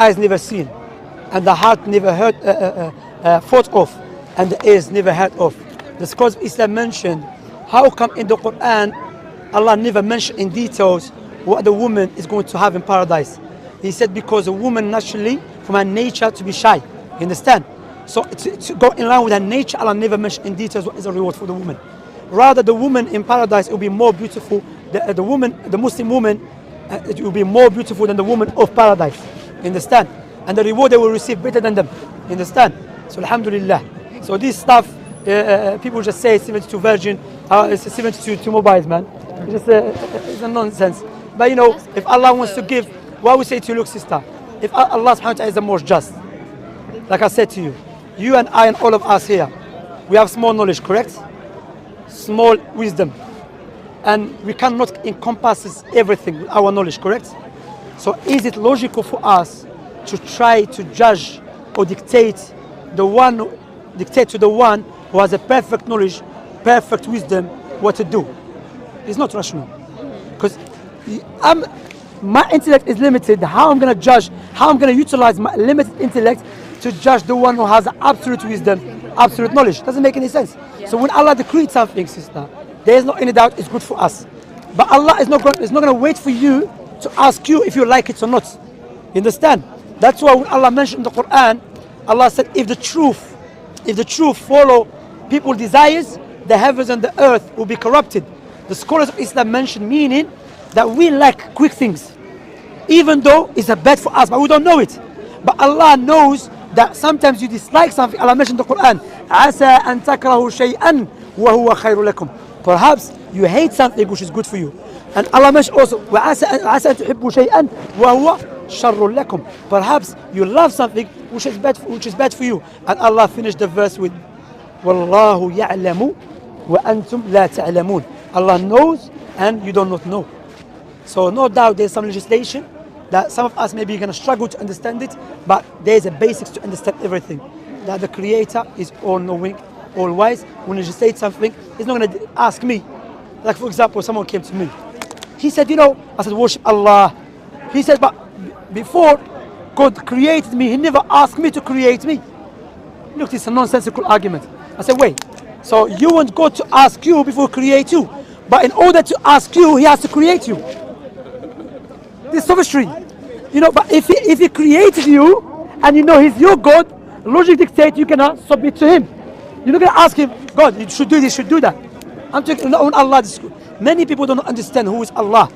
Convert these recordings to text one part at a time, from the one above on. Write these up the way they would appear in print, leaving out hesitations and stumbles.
eyes never seen, and the heart never heard, thought of, and the ears never heard of. The scholars of Islam mentioned, how come in the Quran Allah never mentioned in details what the woman is going to have in paradise? He said because a woman naturally, from her nature, to be shy. You understand? So to go in line with her nature, Allah never mentioned in details what is the reward for the woman. Rather, the woman in paradise will be more beautiful. The Muslim woman, it will be more beautiful than the woman of paradise. You understand? And the reward they will receive better than them. You understand? So alhamdulillah. So this stuff, people just say 72 virgin, 72 mobiles, man. It's a nonsense. But you know, if Allah wants to give, why we say to you, look sister, if Allah subhanahu wa ta'ala is the most just, like I said to you, you and I and all of us here, we have small knowledge, correct? Small wisdom. And we cannot encompass everything with our knowledge, correct? So is it logical for us to try to judge or dictate to the one who has a perfect knowledge, perfect wisdom, what to do? It's not rational. Because my intellect is limited. How I'm going to judge, how I'm going to utilize my limited intellect to judge the one who has absolute wisdom, absolute knowledge? Doesn't make any sense. Yeah. So when Allah decreed something, sister, there is no any doubt it's good for us. But Allah is not going to wait for you to ask you if you like it or not. You understand? That's why when Allah mentioned in the Quran, Allah said, if the truth follow people's desires, the heavens and the earth will be corrupted. The scholars of Islam mention meaning that we like quick things, even though it's a bad for us, but we don't know it. But Allah knows that sometimes you dislike something. Allah mentioned in the Quran, عَسَىٰ أَن تَكْرَهُ شَيْئًا وَهُوَ خَيْرٌ لَكُمْ. Perhaps you hate something which is good for you. And Allah mentioned also, وَعَسَىٰ أَن تُحِبُّوا شَيْئًا وَهُوَ شَرٌ لَكُمْ. Perhaps you love something which is bad for you. And Allah finished the verse with, وَاللَّهُ يَعْلَمُ وَأَنْتُمْ لَا تَعْلَمُونَ. Allah knows and you do not know. So no doubt there's some legislation that some of us maybe going to struggle to understand it, but there's a basics to understand everything. That the Creator is all-knowing, all-wise. When he legislates something, he's not going to ask me. Like for example, someone came to me. He said, you know, I said, worship Allah. He said, but before God created me, he never asked me to create me. Look, this is a nonsensical argument. I said, wait. So you want God to ask you before he create you. But in order to ask you, he has to create you. This is sophistry. You know, but if he created you and you know he's your God, logic dictates you cannot submit to him. You're not going to ask him, God, you should do this, you should do that. I'm talking about Allah. Many people don't understand who is Allah.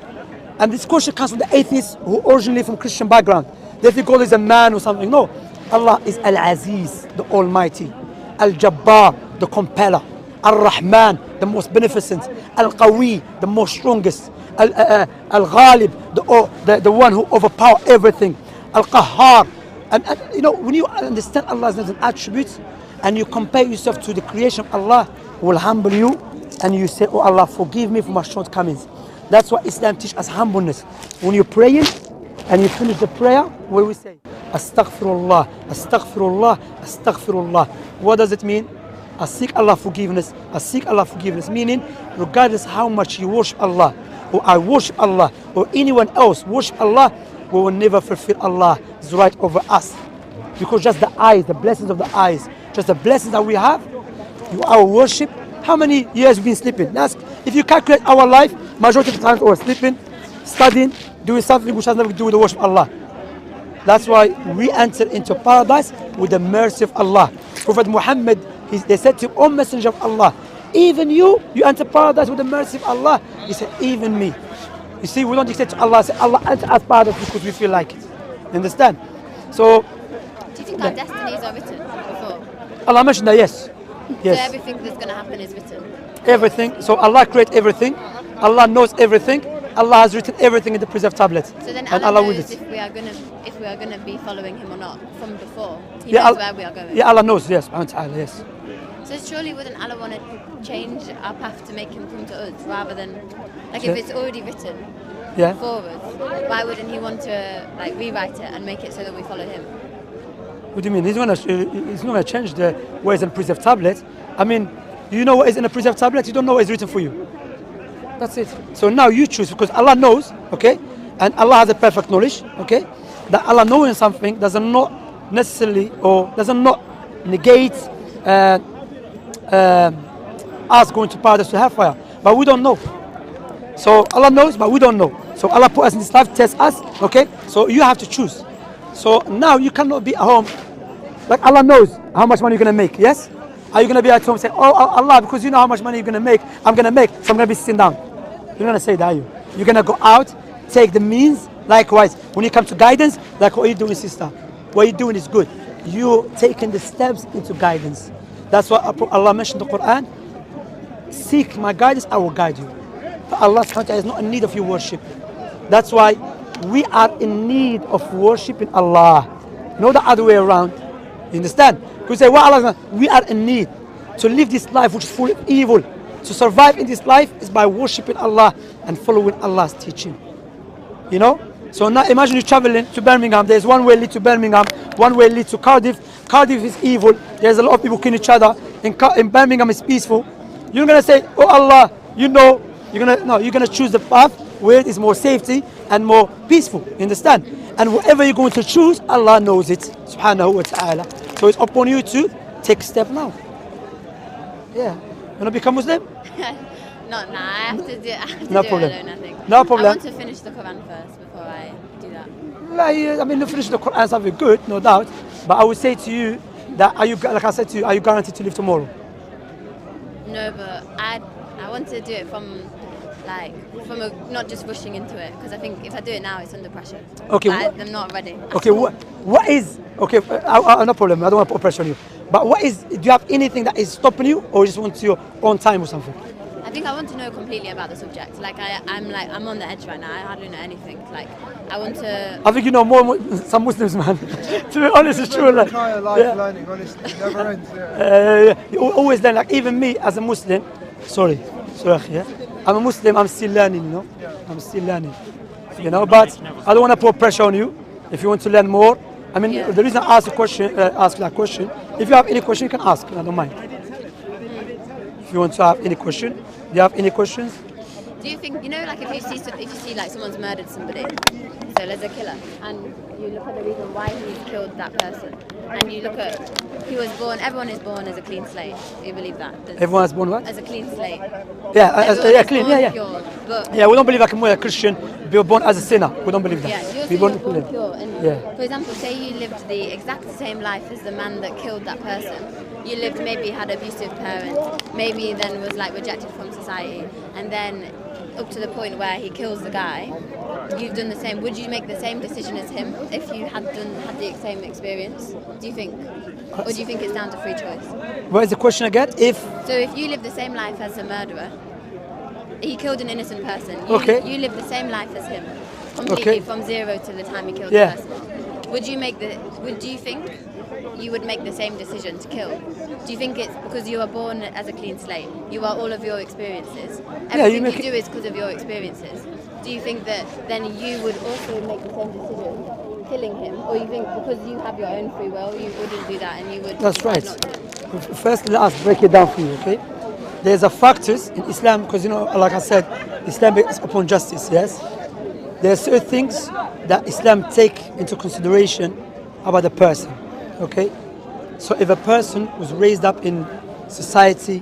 And this question comes from the atheists who originally from Christian background. They think God is a man or something. No. Allah is Al-Aziz, the Almighty. Al-Jabbar, the Compeller. Al-Rahman, the most beneficent. Al-Qawi, the most strongest. Al-Ghalib, the one who overpowers everything. Al-Qahhar. And you know, when you understand Allah's attributes and you compare yourself to the creation of Allah, will humble you and you say, oh Allah, forgive me for my shortcomings. That's what Islam teaches us, humbleness. When you're praying and you finish the prayer, what do we say? Astaghfirullah, Astaghfirullah, Astaghfirullah. What does it mean? I seek Allah forgiveness. I seek Allah forgiveness. Meaning, regardless how much you worship Allah, or I worship Allah, or anyone else worship Allah, we will never fulfill Allah's right over us. Because just the eyes, the blessings of the eyes, just the blessings that we have, our worship, how many years we've been sleeping? Ask, if you calculate our life, majority of the time we're sleeping, studying, doing something which has nothing to do with the worship of Allah. That's why we enter into paradise with the mercy of Allah. Prophet Muhammad, they said to him, O Messenger of Allah, even you enter paradise with the mercy of Allah. He said, even me. You see, we don't dictate to Allah, say, Allah enter us paradise because we feel like it. You understand? So, do you think our destinies are written before? Allah mentioned that, yes. Yes. So everything that's going to happen is written? Everything. So Allah created everything. Allah knows everything. Allah has written everything in the preserved tablet. So then Allah knows if we are going to be following him or not from before. He knows where we are going. Yeah, Allah knows, yes. Yes. So surely wouldn't Allah want to change our path to make him come to us rather than, like if it's already written for us, why wouldn't he want to like rewrite it and make it so that we follow him? What do you mean? He's not going to change the what is in the preserved tablet. I mean, you know what is in the preserved tablet? You don't know what is written for you. That's it. So now you choose because Allah knows, okay? And Allah has a perfect knowledge, okay? that Allah knowing something does not necessarily or does not negate us going to paradise to hellfire. But we don't know. So Allah knows, but we don't know. So Allah put us in this life, test us, okay? So you have to choose. So now you cannot be at home. Like Allah knows how much money you're going to make, yes? Are you going to be at home saying, oh Allah, because you know how much money you're going to make, I'm going to make, so I'm going to be sitting down. You're going to say that, are you? You're going to go out, take the means. Likewise, when you come to guidance, like what are you doing, sister? What you're doing is good. You're taking the steps into guidance. That's what Allah mentioned in the Quran. Seek my guidance, I will guide you. But Allah subhanahu wa ta'ala is not in need of your worship. That's why we are in need of worshiping Allah. Not the other way around. You understand? Because say, what Allah, we are in need to live this life which is full of evil. To survive in this life is by worshiping Allah and following Allah's teaching. You know? So now imagine you're traveling to Birmingham. There's one way lead to Birmingham, one way lead to Cardiff. Cardiff is evil. There's a lot of people killing each other. In Birmingham it's peaceful. You're gonna say, oh Allah, you know, you're gonna choose the path where it is more safety and more peaceful. You understand? And whatever you're going to choose, Allah knows it, subhanahu wa ta'ala. So it's upon you to take a step now. Yeah. You wanna become Muslim? Not now. I have to do it. No problem. Alone, I think. No problem. I want to finish the Quran first before I do that. I mean, finish the Quran is something good, no doubt. But I would say to you that like I said to you, are you guaranteed to live tomorrow? No, but I want to do it from not just rushing into it, because I think if I do it now, it's under pressure. Okay. I'm not ready. Okay. What is okay? No problem. I don't want to put pressure on you. But what is? Do you have anything that is stopping you, or you just want your own time or something? I think I want to know completely about the subject. Like I'm on the edge right now. I hardly know anything. Like I want to. I think you know more some Muslims, man. To be honest, it's true. Like, entire life learning, honestly, it never ends. Yeah. You always learn. Like even me as a Muslim. Sorry. Yeah. I'm a Muslim. I'm still learning. You know. I'm still learning. You know. But I don't want to put pressure on you. If you want to learn more, I mean, the reason I ask that question. If you have any question, you can ask. I don't mind. If you want to have any question, do you have any questions? Do you think, like if you see like someone's murdered somebody, so there's a killer, and you look at the reason why he's killed that person, and you look at everyone is born as a clean slate. You believe that? Everyone is born what? As a clean slate. Yeah, clean. Yeah. Pure, but we don't believe like a Christian be born as a sinner. We don't believe that. Yeah, you're born pure. And for example, say you lived the exact same life as the man that killed that person. You lived, maybe had abusive parents, maybe then was like rejected from society, and then up to the point where he kills the guy, you've done the same. Would you make the same decision as him if you had the same experience? Do you think? Or do you think it's down to free choice? What is the question again? So if you live the same life as a murderer, he killed an innocent person. You live the same life as him, completely from zero to the time he killed the person. Would you think you would make the same decision to kill? Do you think it's because you were born as a clean slate? You are all of your experiences. Everything you do is because of your experiences. Do you think that then you would also make the same decision, killing him? Or you think because you have your own free will, you wouldn't do that and you would... That's right. First, let us break it down for you, okay? There's a factors in Islam, because like I said, Islam is upon justice, yes? There are certain things that Islam take into consideration about the person, okay? So if a person was raised up in society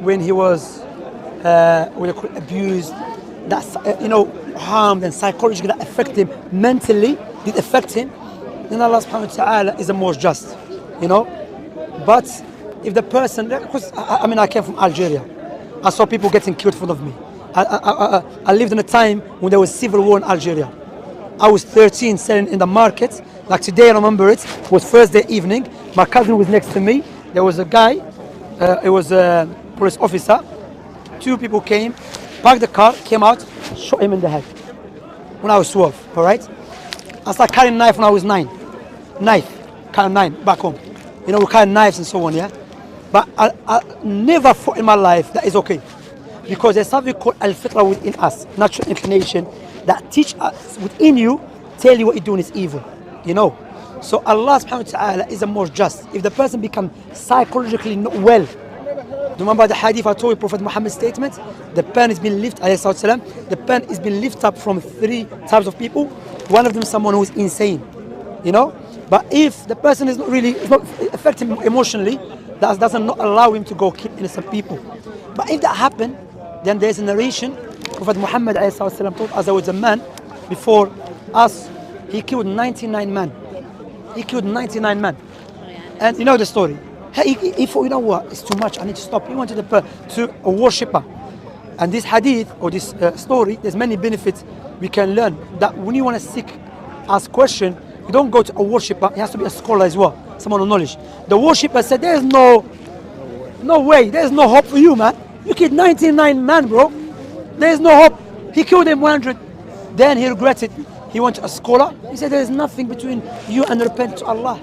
when he was abused, that's harmed and psychologically that affect him, mentally did affect him, then Allah subhanahu wa ta'ala is the most just, But if the person, because I came from Algeria, I saw people getting killed in front of me. I lived in a time when there was civil war in Algeria. I was 13 selling in the market. Like today, I remember it was Thursday evening. My cousin was next to me. There was a guy, it was a police officer. Two people came, parked the car, came out, shot him in the head. When I was 12, all right? I started carrying a knife when I was 9. Carrying 9, back home. We carry knives and so on, yeah? But I never thought in my life that is okay. Because there's something called al-fitra within us, natural inclination, that teach us within you, tell you what you're doing is evil, So Allah subhanahu wa ta'ala is the most just. If the person becomes psychologically not well, remember the hadith I told you, Prophet Muhammad's statement, the pen is being lifted, the pen is being lifted up from 3 types of people. One of them, someone who's insane, you know. But if the person is not affecting him emotionally, that doesn't not allow him to go kill innocent people. But if that happened, then there's a narration. Prophet Muhammad ﷺ told us there was a man before us. He killed 99 men. He killed 99 men. And you know the story. He thought, you know what, it's too much, I need to stop. He wanted to a worshipper. And this hadith or this story, there's many benefits we can learn. That when you want to ask question, you don't go to a worshipper. He has to be a scholar as well, someone of knowledge. The worshipper said, there's no way, there's no hope for you, man. You killed 99 men, bro. There's no hope. He killed him 100. Then he regretted. He went to a scholar. He said, there is nothing between you and repent to Allah.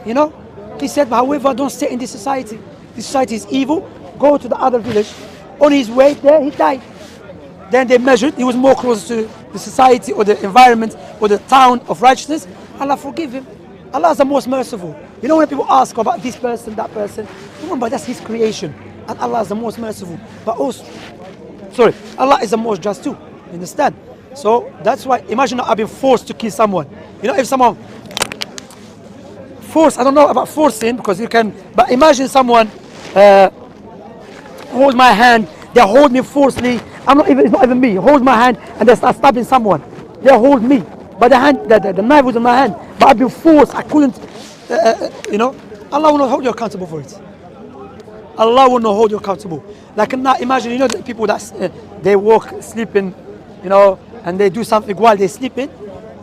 You know? He said, however, don't stay in this society. This society is evil. Go to the other village. On his way there, he died. Then they measured. He was more close to the society or the environment or the town of righteousness. Allah forgive him. Allah is the most merciful. You know when people ask about this person, that person, remember that's his creation. And Allah is the most merciful. But also, Allah is the most just too. You understand? So that's why, imagine not being forced to kill someone. You know, if someone force, I don't know about forcing because you can, but imagine someone hold my hand, they hold me forcefully. It's not even me. Hold my hand and they start stabbing someone. They hold me, but the knife was in my hand. But I've been forced. I couldn't. You know, Allah will not hold you accountable for it. Allah will not hold you accountable. Like now, imagine, you know, the people that they walk sleeping, you know, and they do something while they're sleeping.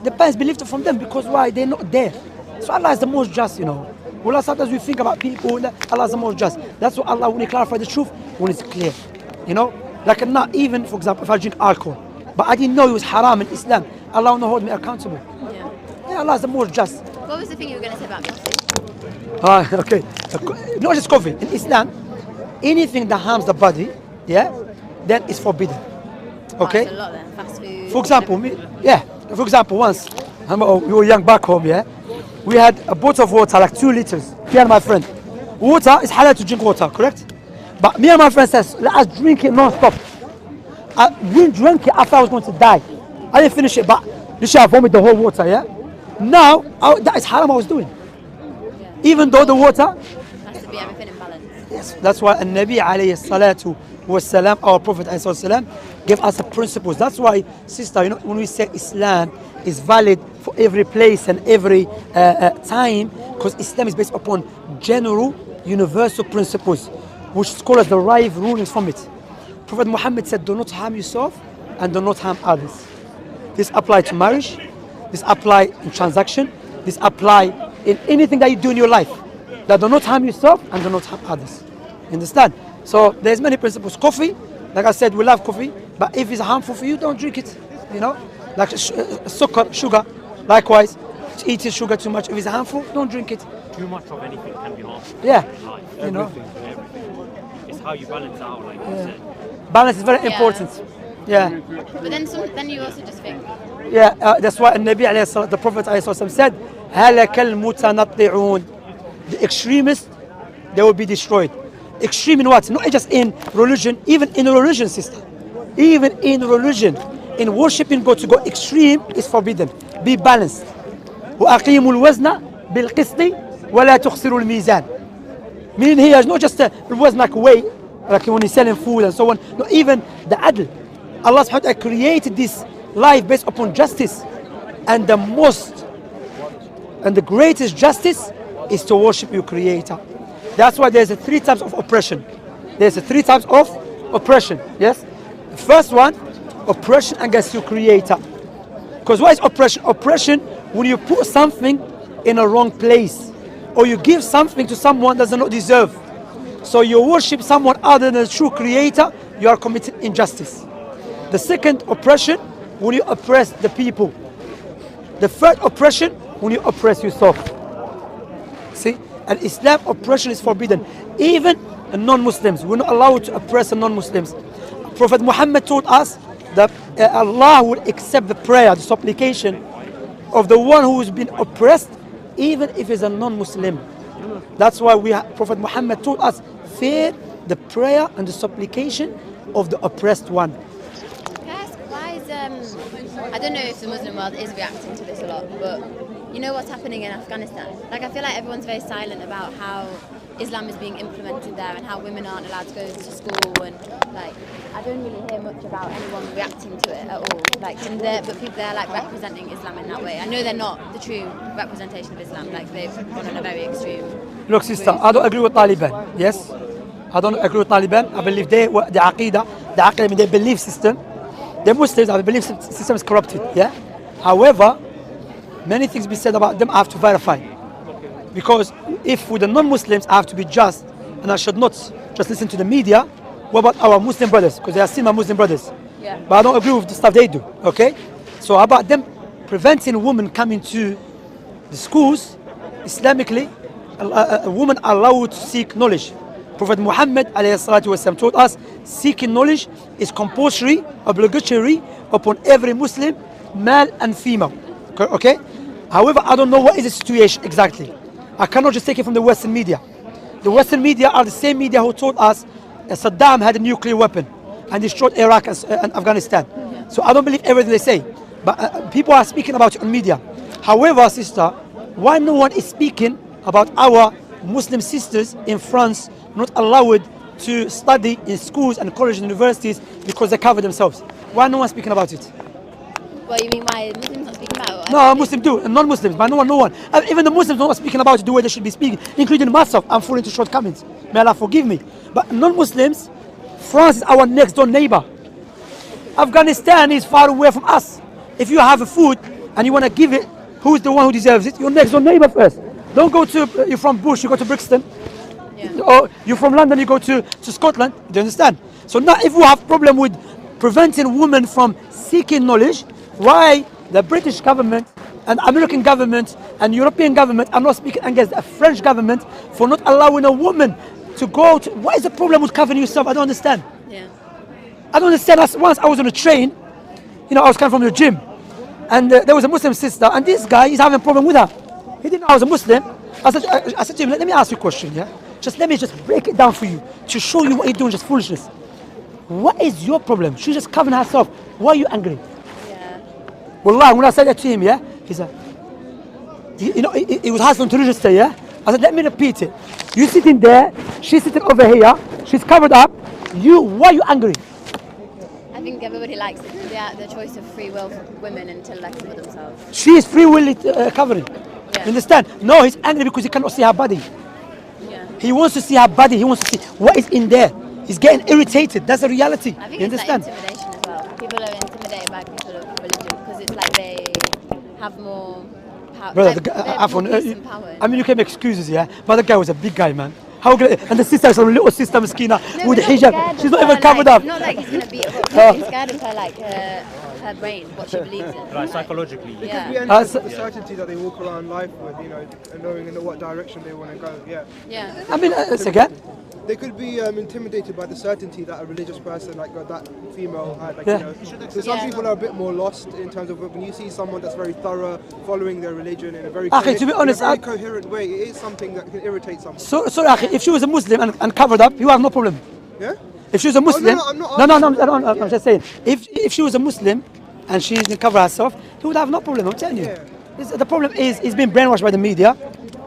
The pain has been lifted from them because why? They're not there. So Allah is the most just, you know. Well, sometimes we think about people, Allah is the most just. That's what Allah, when He clarify the truth, when it's clear. You know? Like not even, for example, if I drink alcohol, but I didn't know it was haram in Islam, Allah will not hold me accountable. Yeah, Allah is the most just. What was the thing you were going to say about coffee? Okay. Not just coffee. In Islam, anything that harms the body, then it's forbidden. Okay? It's a lot then. Fast food. For example, once, we were young back home, we had a bottle of water, like 2 liters, me and my friend. Water is halal to drink water, correct? But me and my friend says, let us drink it non-stop. We drank it after I was going to die. I didn't finish it, but literally I vomited the whole water, Now, that is haram I was doing. Even though the water has to be everything in balance. Yes, that's why Nabi alayhi salatu wasalam, our Prophet alayhi salam, gave us the principles. That's why, sister, you know, when we say Islam is valid for every place and every time, because Islam is based upon general, universal principles, which scholars derive rulings from it. Prophet Muhammad said, do not harm yourself and do not harm others. This applies to marriage, this applies in transaction, this applies in anything that you do in your life. That do not harm yourself and do not harm others. You understand? So there's many principles. Coffee, like I said, we love coffee, but if it's harmful for you, don't drink it. You know, like sugar, likewise, eating sugar too much. If it's harmful, don't drink it. Too much of anything can be harmful. Yeah, like, you know. It's how you balance out, like you said. Balance is very important. Yeah. But then you also just think. That's why the Prophet said, هَلَكَ الْمُتَنَطِّعُونَ. The extremists, they will be destroyed. Extreme in what? Not just in religion, even in religion, sister. Even in religion. In worshiping God to go extreme is forbidden. Be balanced. وَأَقِيمُوا الْوَزْنَ بِالْقِسْطِ وَلَا تُخْسِرُوا الْمِيزَانِ. Meaning here is not just the wazn like weight, like when you're selling food and so on. No, even the adl. Allah subhanahu wa ta'ala created this life based upon justice. And the most and the greatest justice is to worship your creator. That's why there's 3 types of oppression. There's 3 types of oppression. Yes? The first one, oppression against your creator. Because what is oppression? Oppression when you put something in a wrong place, or you give something to someone that does not deserve. So you worship someone other than the true creator, you are committing injustice. The second oppression, when you oppress the people. The third oppression, when you oppress yourself. See? And Islam oppression is forbidden. Even non-Muslims, we're not allowed to oppress the non-Muslims. Prophet Muhammad told us that Allah will accept the prayer, the supplication of the one who has been oppressed, even if he's a non-Muslim. That's why Prophet Muhammad told us, fear the prayer and the supplication of the oppressed one. Can I ask, why is, I don't know if the Muslim world is reacting to this a lot, but you know what's happening in Afghanistan? Like, I feel like everyone's very silent about how Islam is being implemented there and how women aren't allowed to go to school, and like, I don't really hear much about anyone reacting to it at all. Like, but people there like representing Islam in that way. I know they're not the true representation of Islam. Like, they've gone on a very extreme. Look, sister, I don't agree with Taliban. Yes, I don't agree with Taliban. I believe the Aqidah, I mean, their belief system. The Muslims, our belief system is corrupted. Yeah. However, many things be said about them. I have to verify, because if with the non-Muslims, I have to be just, and I should not just listen to the media. What about our Muslim brothers? Because they are still my Muslim brothers. Yeah. But I don't agree with the stuff they do. Okay. So how about them preventing women coming to the schools? Islamically, a woman allowed to seek knowledge. Prophet Muhammad ﷺ taught us seeking knowledge is compulsory, obligatory upon every Muslim, male and female. Okay? However, I don't know what is the situation exactly. I cannot just take it from the Western media. The Western media are the same media who told us that Saddam had a nuclear weapon and destroyed Iraq and Afghanistan. So I don't believe everything they say. But people are speaking about it on media. However, sister, why no one is speaking about our Muslim sisters in France not allowed to study in schools and colleges and universities because they cover themselves? Why no one speaking about it? Well, you mean why Muslims not speaking about it? No, Muslims do, and non-Muslims, but no one. Even the Muslims are not speaking about it the way they should be speaking, including myself. I'm falling into shortcomings. May Allah forgive me. But non-Muslims, France is our next door neighbor. Afghanistan is far away from us. If you have a food and you want to give it, who's the one who deserves it? Your next door neighbor first. Don't go to, you're from Bush, you go to Brixton. Yeah. Or you're from London, you go to Scotland. Do you understand? So now if we have problem with preventing women from seeking knowledge, why the British government and American government and European government are not speaking against the French government for not allowing a woman to go to, what is the problem with covering yourself? I don't understand. Yeah. I don't understand. Once I was on a train, I was coming from the gym, and there was a Muslim sister, and this guy is having a problem with her. He didn't know I was a Muslim. I said to him, let me ask you a question, yeah? Let me break it down for you to show you what you're doing, just foolishness. What is your problem? She's just covering herself. Why are you angry? Yeah. Wallah, when I said that to him, yeah, he said, it was hard for him to register, yeah? I said, let me repeat it. You sitting there, she's sitting over here, she's covered up. Why are you angry? I think everybody likes the choice of free will for women and to like cover themselves. She is free will covering. Yeah. You understand? No, he's angry because he cannot see her body. Yeah. He wants to see her body. He wants to see what is in there. He's getting irritated. That's the reality. I think you it's understand? like intimidation as well. People are intimidated by people of religion because it's like they have more power. Brother, Power. I mean, you can make excuses, yeah? But the guy was a big guy, man. How good? And the sister is a little sister, Miskina, with the hijab. She's not even covered up. Not like he's going to beat her up. He's scared of her, like, her brain, what she believes in. Like psychologically. Yeah. We enter the certainty that they walk around life with, and knowing in what direction they want to go. Yeah. Yeah. I mean, again. They could be intimidated by the certainty that a religious person like that female had. So some people are a bit more lost in terms of when you see someone that's very thorough, following their religion in a very to be honest, in a very coherent way. It is something that can irritate someone. So if she was a Muslim and covered up, you have no problem. Yeah. If she was a Muslim, I'm I'm just saying. If she was a Muslim and she didn't cover herself, he would have no problem. I'm telling you. Yeah. The problem is he's been brainwashed by the media,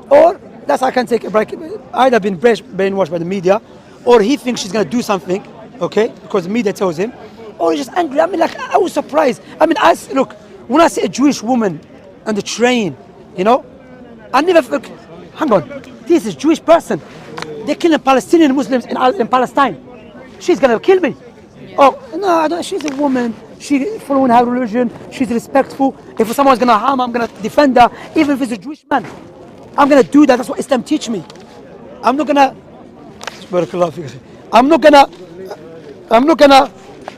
or that's I can take a break. Either been brainwashed by the media, or he thinks she's gonna do something, okay, because the media tells him, or he's just angry. I mean, like I was surprised. I mean, look, when I see a Jewish woman on the train, I never look. Hang on, this is a Jewish person. They're killing Palestinian Muslims in Palestine. She's gonna kill me. Yeah. Oh no, I don't. She's a woman. She's following her religion. She's respectful. If someone's gonna harm her, I'm gonna defend her, even if it's a Jewish man. I'm gonna do that. That's what Islam teach me. I'm not gonna.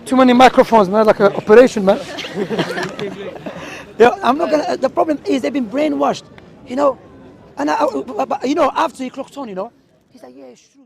Too many microphones, man. Like an operation, man. Yeah, I'm not gonna. The problem is they've been brainwashed, And after he clocked on, he's like, yeah, it's true.